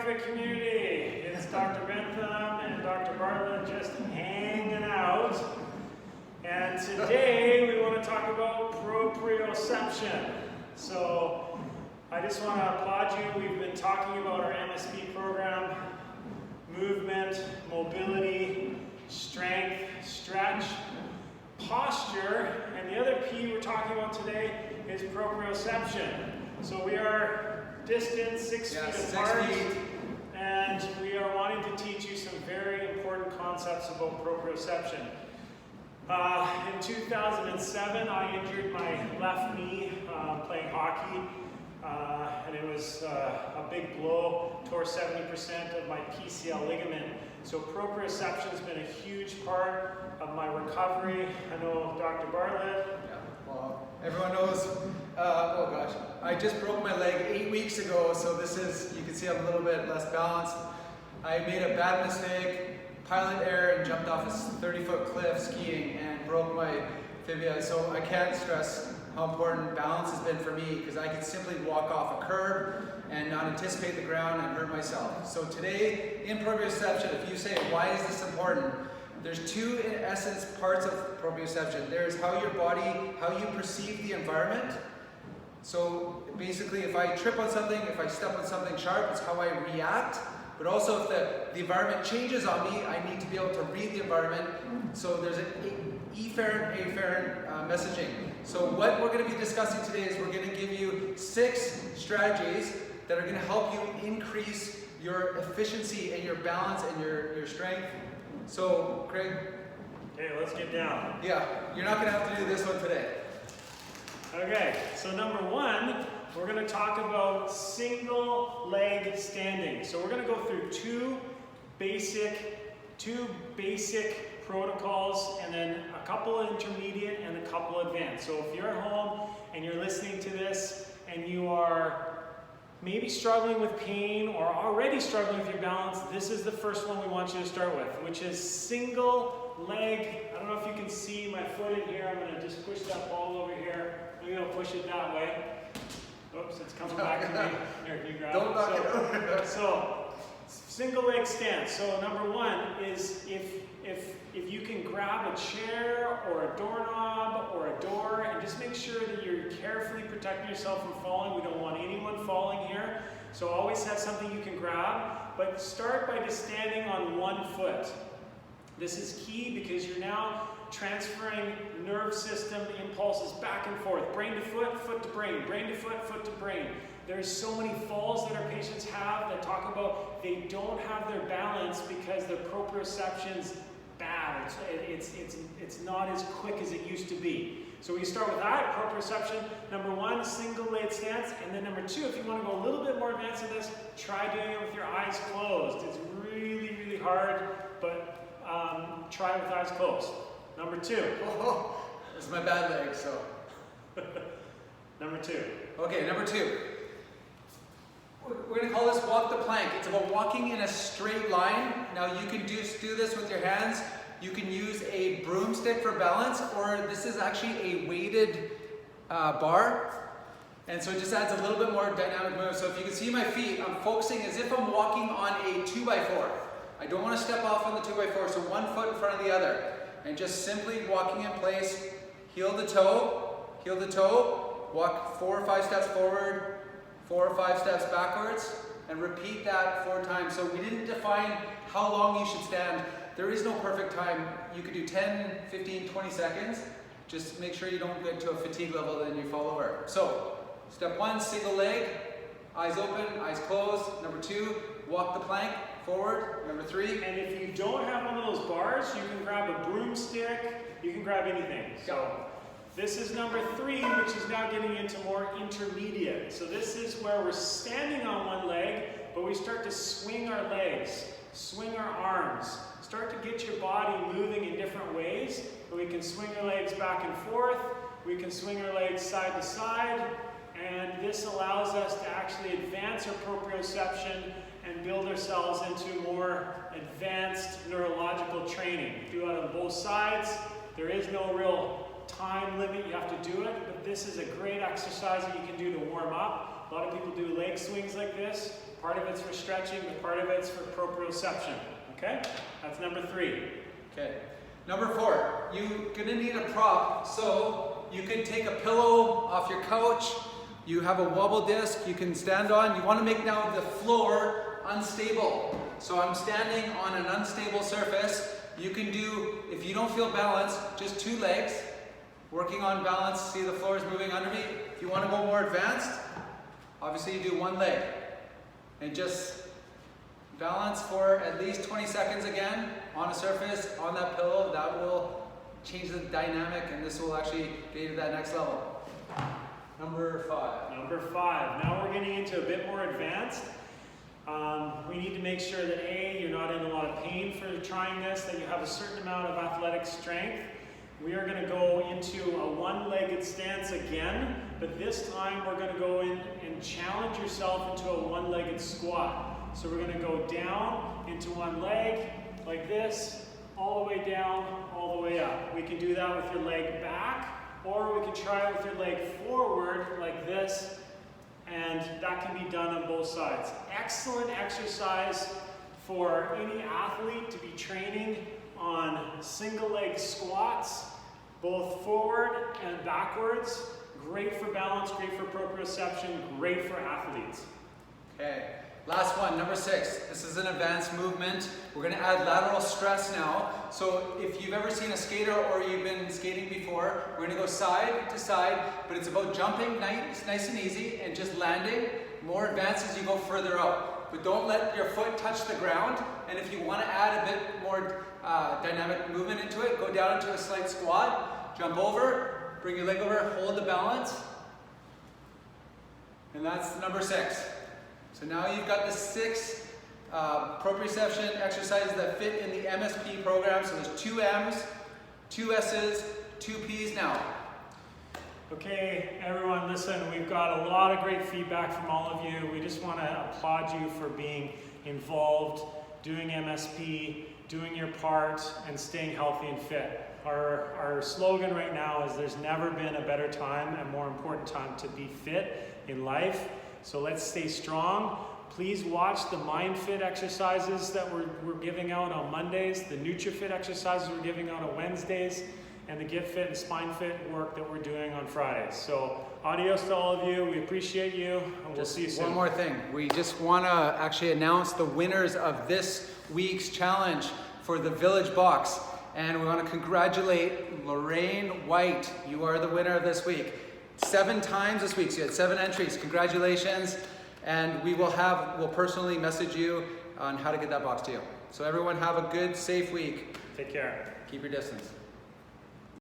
Breakfast community. It's Dr. Bentham and Dr. Bartlett just hanging out. And today we want to talk about proprioception. So I just want to applaud you. We've been talking about our MSP program, movement, mobility, strength, stretch, posture, and the other P we're talking about today is proprioception. So we are distant 6 feet apart, and we are wanting to teach you some very important concepts about proprioception. In 2007, I injured my left knee playing hockey, and it was a big blow, tore 70% of my PCL ligament. So proprioception has been a huge part of my recovery. I know Dr. Bartlett. Yeah, well, everyone knows, oh gosh, I just broke my leg 8 weeks ago, so this is, you can see I'm a little bit less balanced. I made a bad mistake, pilot error, and jumped off a 30-foot cliff skiing and broke my fibula. So I can't stress how important balance has been for me, because I could simply walk off a curb and not anticipate the ground and hurt myself. So today in proprioception, if you say, why is this important? There's two, in essence, parts of proprioception. There's how your body, how you perceive the environment. So basically, if I trip on something, if I step on something sharp, it's how I react. But also if the environment changes on me, I need to be able to read the environment. So there's an efferent, afferent messaging. So what we're going to be discussing today is we're going to give you 6 strategies that are going to help you increase your efficiency and your balance and your strength. So, Craig? Okay, let's get down. Yeah, you're not going to have to do this one today. Okay, so number 1, we're going to talk about single leg standing. So we're going to go through two basic protocols, and then a couple intermediate and a couple advanced. So if you're at home and you're listening to this and you are maybe struggling with pain or already struggling with your balance, this is the first one we want you to start with, which is single leg. I don't know if you can see my foot in here. I'm going to just push that ball over here. Maybe I'll push it that way. Oops, it's coming back to me. Here, can you grab Don't it? knock it over. So, single leg stance. So number 1 is if you can grab a chair or a doorknob or a door, and just make sure that you're carefully protecting yourself from falling. We don't want anyone falling here. So always have something you can grab, but start by just standing on one foot. This is key because you're now transferring nerve system impulses back and forth, brain to foot, foot to brain, brain to foot, foot to brain. There's so many falls that our patients have that talk about they don't have their balance because their proprioception's bad. It's not as quick as it used to be. So we start with that, proprioception. Number 1, single leg stance. And then number 2, if you want to go a little bit more advanced in this, try doing it with your eyes closed. It's really, really hard, but try it with eyes closed. Number 2. Oh, this is my bad leg, so. Number 2. Okay, number 2. We're going to call this walk the plank. It's about walking in a straight line. Now you can do this with your hands. You can use a broomstick for balance, or this is actually a weighted bar. And so it just adds a little bit more dynamic move. So if you can see my feet, I'm focusing as if I'm walking on a 2x4. I don't want to step off on the 2x4, so one foot in front of the other. And just simply walking in place, heel to toe, walk 4 or 5 steps forward, 4 or 5 steps backwards, and repeat that 4 times. So we didn't define how long you should stand. There is no perfect time. You could do 10, 15, 20 seconds. Just make sure you don't get to a fatigue level and you fall over. So, step 1, single leg, eyes open, eyes closed. Number 2, walk the plank forward. Number 3. And if you don't have one of those bars, you can grab a broomstick, you can grab anything. So this is number 3, which is now getting into more intermediate. So this is where we're standing on one leg, but we start to swing our legs, swing our arms, start to get your body moving in different ways. We can swing our legs back and forth, we can swing our legs side to side, and this allows us to actually advance our proprioception and build ourselves into more advanced neurological training. Do it on both sides. There is no real time limit, you have to do it, but this is a great exercise that you can do to warm up. A lot of people do leg swings like this. Part of it's for stretching, but part of it's for proprioception. Okay? That's number 3. Okay. Number 4, you're gonna need a prop. So you can take a pillow off your couch. You have a wobble disc you can stand on. You wanna make now the floor unstable. So I'm standing on an unstable surface. You can do, if you don't feel balance, just 2 legs. Working on balance, see the floor is moving under me. If you want to go more advanced, obviously you do 1 leg. And just balance for at least 20 seconds again on a surface, on that pillow. That will change the dynamic and this will actually get you to that next level. Number 5. Number 5. Now we're getting into a bit more advanced. We need to make sure that A, you're not in a lot of pain for trying this, that you have a certain amount of athletic strength. We are going to go into a 1-legged stance again, but this time we're going to go in and challenge yourself into a 1-legged squat. So we're going to go down into 1 leg, like this, all the way down, all the way up. We can do that with your leg back, or we can try it with your leg forward, like this, and that can be done on both sides. Excellent exercise for any athlete to be training on single leg squats, both forward and backwards. Great for balance, great for proprioception, great for athletes. Okay, last one, number 6. This is an advanced movement. We're going to add lateral stress now. So if you've ever seen a skater or you've been skating before, we're going to go side to side, but it's about jumping nice and easy and just landing. More advanced as you go further out. But don't let your foot touch the ground. And if you want to add a bit more dynamic movement into it, go down into a slight squat, jump over, bring your leg over, hold the balance. And that's number 6. So now you've got the 6 proprioception exercises that fit in the MSP program. So there's 2 M's, 2 S's, 2 P's now. Okay, everyone, listen, we've got a lot of great feedback from all of you. We just want to applaud you for being involved, doing MSP, doing your part, and staying healthy and fit. Our slogan right now is there's never been a better time and more important time to be fit in life. So let's stay strong. Please watch the MindFit exercises that we're giving out on Mondays, the NutriFit exercises we're giving out on Wednesdays, and the Get Fit and Spine Fit work that we're doing on Fridays. So adios to all of you. We appreciate you, and we'll see you soon. One more thing. We just want to actually announce the winners of this week's challenge for the Village Box. And we want to congratulate Lorraine White. You are the winner of this week. 7 times this week, so you had 7 entries. Congratulations. And we'll personally message you on how to get that box to you. So everyone have a good, safe week. Take care. Keep your distance.